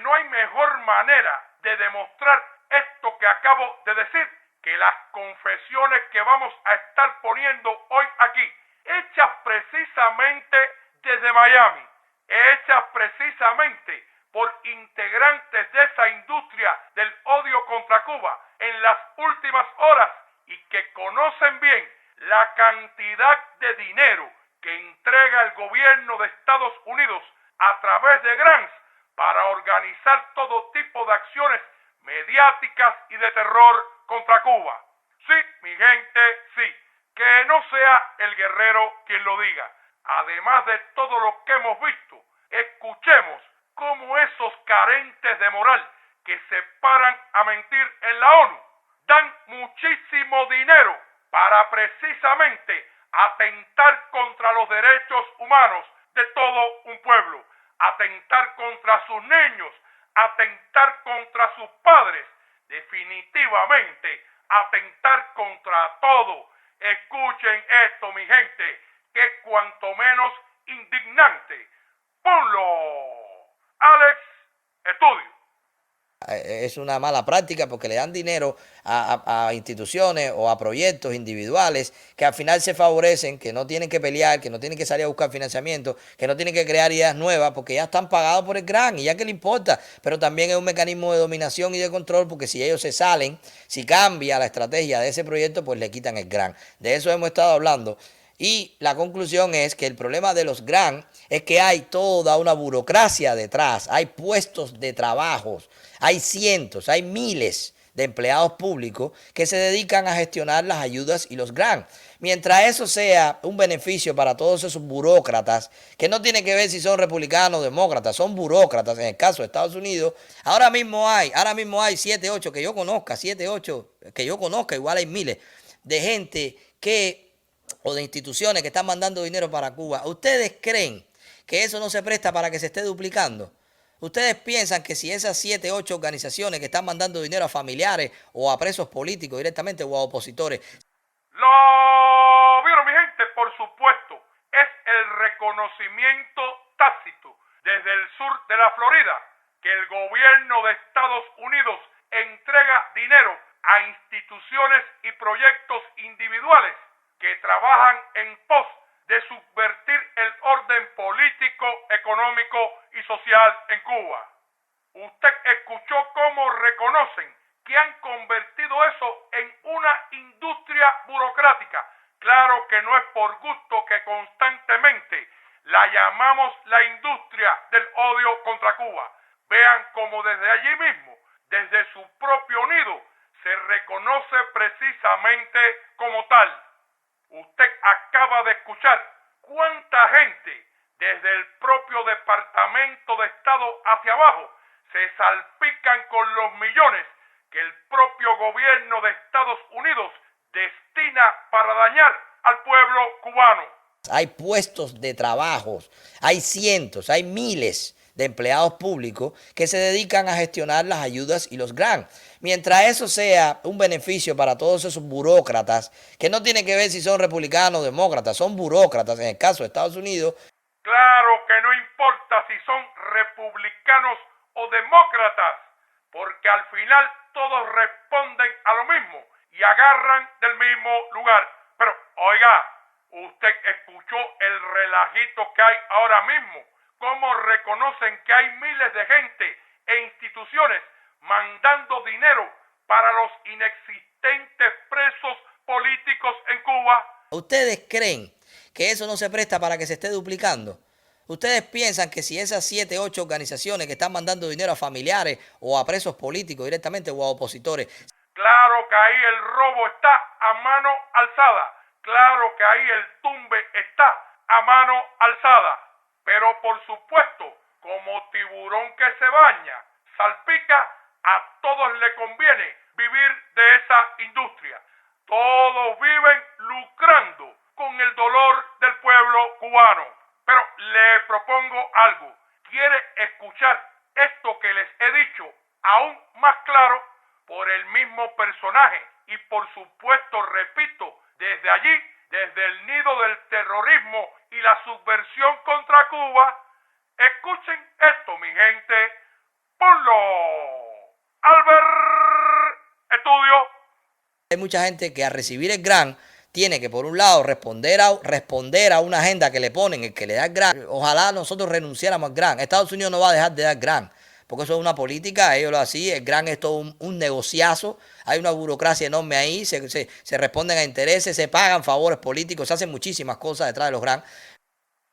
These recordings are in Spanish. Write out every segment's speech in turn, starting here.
No hay mejor manera de demostrar esto que acabo de decir que las confesiones que vamos a estar poniendo hoy aquí, hechas precisamente desde Miami, hechas precisamente por integrantes de esa industria del odio contra Cuba en las últimas horas y que conocen bien la cantidad de dinero que entrega el gobierno de Estados Unidos a través de grants para organizar todo tipo de acciones mediáticas y de terror contra Cuba. Sí, mi gente, sí, que no sea el guerrero quien lo diga. Además de todo lo que hemos visto, escuchemos cómo esos carentes de moral que se paran a mentir en la ONU dan muchísimo dinero para precisamente atentar contra los derechos humanos de todo un pueblo, atentar contra sus niños, atentar contra sus padres, definitivamente atentar contra todo. Escuchen esto, mi gente, que es cuanto menos indignante. Ponlo, Alex, estudio. Es una mala práctica porque le dan dinero a instituciones o a proyectos individuales que al final se favorecen, que no tienen que pelear, que no tienen que salir a buscar financiamiento, que no tienen que crear ideas nuevas porque ya están pagados por el GRAN y ya que le importa. Pero también es un mecanismo de dominación y de control porque si ellos se salen, si cambia la estrategia de ese proyecto, pues le quitan el GRAN. De eso hemos estado hablando. Y la conclusión es que el problema de los GRAN es que hay toda una burocracia detrás, hay puestos de trabajos, hay cientos, hay miles de empleados públicos que se dedican a gestionar las ayudas y los GRAN. Mientras eso sea un beneficio para todos esos burócratas, que no tiene que ver si son republicanos o demócratas, son burócratas en el caso de Estados Unidos, ahora mismo hay 7, 8 que yo conozca, 7, 8 que yo conozca, igual hay miles de gente o de instituciones que están mandando dinero para Cuba. ¿Ustedes creen que eso no se presta para que se esté duplicando? ¿Ustedes piensan que si esas 7, 8 organizaciones que están mandando dinero a familiares o a presos políticos directamente o a opositores? Lo vieron, mi gente, por supuesto. Es el reconocimiento tácito desde el sur de la Florida que el gobierno de Estados Unidos entrega dinero a instituciones y proyectos individuales que trabajan en pos de subvertir el orden político, económico y social en Cuba. Usted escuchó cómo reconocen que han convertido eso en una industria burocrática. Claro que no es por gusto que constantemente la llamamos la industria del odio contra Cuba. Vean cómo desde allí mismo, desde su propio nido, se reconoce precisamente como tal. Usted acaba de escuchar cuánta gente desde el propio Departamento de Estado hacia abajo se salpican con los millones que el propio gobierno de Estados Unidos destina para dañar al pueblo cubano. Hay puestos de trabajos, hay cientos, hay miles de empleados públicos que se dedican a gestionar las ayudas y los GRAN. Mientras eso sea un beneficio para todos esos burócratas, que no tienen que ver si son republicanos o demócratas, son burócratas en el caso de Estados Unidos. Claro que no importa si son republicanos o demócratas, porque al final todos responden a lo mismo y agarran del mismo lugar. Pero, oiga, usted escuchó el relajito que hay ahora mismo, cómo reconocen que hay miles de gente e instituciones mandando dinero para los inexistentes presos políticos en Cuba. ¿Ustedes creen que eso no se presta para que se esté duplicando? ¿Ustedes piensan que si esas 7, 8 organizaciones que están mandando dinero a familiares o a presos políticos directamente o a opositores? Claro que ahí el robo está a mano alzada. Claro que ahí el tumbe está a mano alzada. Pero por supuesto, como tiburón que se baña, salpica, a todos le conviene vivir de esa industria. Todos viven lucrando con el dolor del pueblo cubano. Pero le propongo algo. ¿Quiere escuchar esto que les he dicho aún más claro? Por el mismo personaje y por supuesto, repito, desde allí, desde el nido del terrorismo y la subversión contra Cuba, escuchen esto, mi gente. Ponlo. Albert Estudio. Hay mucha gente que al recibir el grant tiene que, por un lado, responder a una agenda que le ponen, el que le da el grant. Ojalá nosotros renunciáramos al grant. Estados Unidos no va a dejar de dar grant, porque eso es una política, ellos lo hacen. El grant es todo un negociazo, hay una burocracia enorme ahí, se responden a intereses, se pagan favores políticos, se hacen muchísimas cosas detrás de los grants.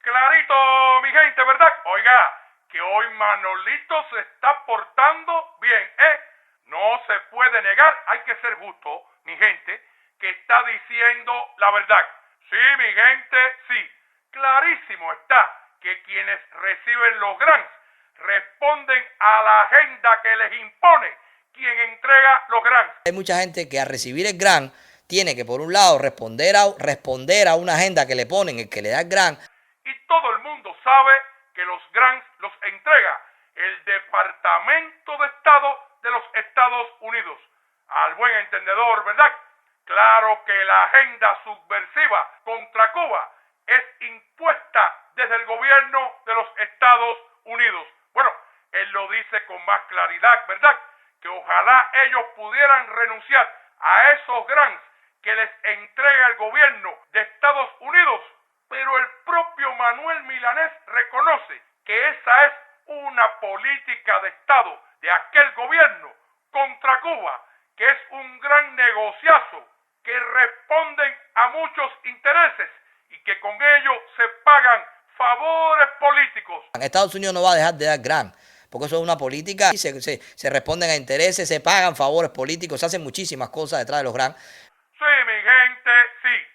Clarito, mi gente, ¿verdad? Oiga, que hoy Manolito se está portando bien, ¿eh? No se puede negar, hay que ser justo, mi gente, que está diciendo la verdad. Sí, mi gente, sí. Clarísimo está que quienes reciben los grants responden a la agenda que les impone quien entrega los grants. Hay mucha gente que al recibir el grant tiene que, por un lado, responder a una agenda que le ponen, el que le da el grant. Y todo el mundo sabe que los grants los entrega el Departamento de Estado de los Estados Unidos. Al buen entendedor, ¿verdad? Claro que la agenda subversiva contra Cuba es impuesta desde el gobierno de los Estados Unidos. Bueno, él lo dice con más claridad, ¿verdad? Que ojalá ellos pudieran renunciar a esos grants que les entrega el gobierno de Estados Unidos, pero el propio Manuel Milanés reconoce que esa es una política de Estado de aquel gobierno contra Cuba, que es un gran negociazo, que responden a muchos intereses y que con ello se pagan favores políticos. Estados Unidos no va a dejar de dar grant, porque eso es una política, se responden a intereses, se pagan favores políticos, se hacen muchísimas cosas detrás de los grants. Sí, mi gente, sí.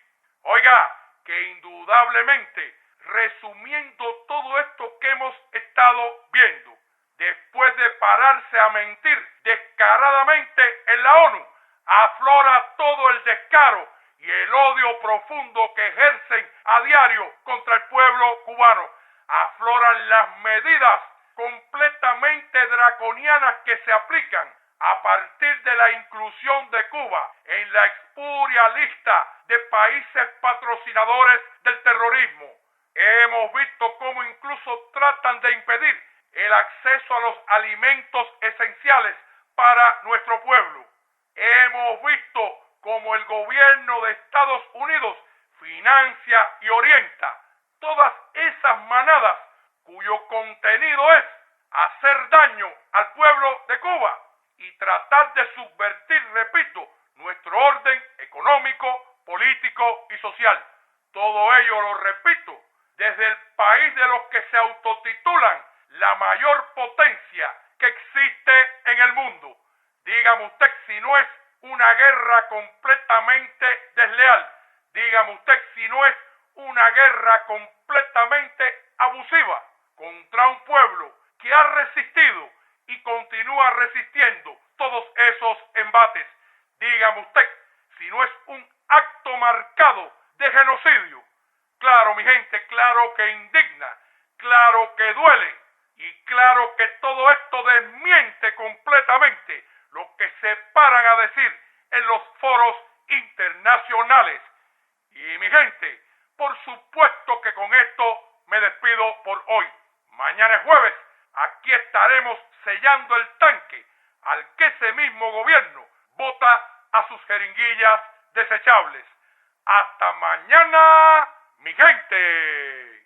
Oiga, que indudablemente, resumiendo todo esto que hemos estado viendo, después de pararse a mentir descaradamente en la ONU, aflora todo el descaro y el odio profundo que ejercen a diario contra el pueblo cubano. Afloran las medidas completamente draconianas que se aplican a partir de la inclusión de Cuba en la espuria lista de países patrocinadores del terrorismo. Hemos visto cómo incluso tratan de impedir el acceso a los alimentos esenciales para nuestro pueblo. Hemos visto cómo el gobierno de Estados Unidos financia y orienta todas esas manadas cuyo contenido es hacer daño al pueblo de Cuba y tratar de subvertir, repito, nuestro orden económico, político y social. Todo ello, lo repito, desde el país de los que se autotitulan la mayor potencia que existe en el mundo. Dígame usted si no es una guerra completamente desleal. Dígame usted si no es una guerra completamente abusiva contra un pueblo que ha resistido y continúa resistiendo todos esos embates. Dígame usted si no es un acto marcado de genocidio. Claro, mi gente, claro que indigna, claro que duele y claro que todo esto desmiente completamente lo que se paran a decir en los foros internacionales. Y mi gente, por supuesto que con esto me despido por hoy. Mañana es jueves, aquí estaremos sellando el tanque al que ese mismo gobierno vota a sus jeringuillas desechables. Hasta mañana, mi gente.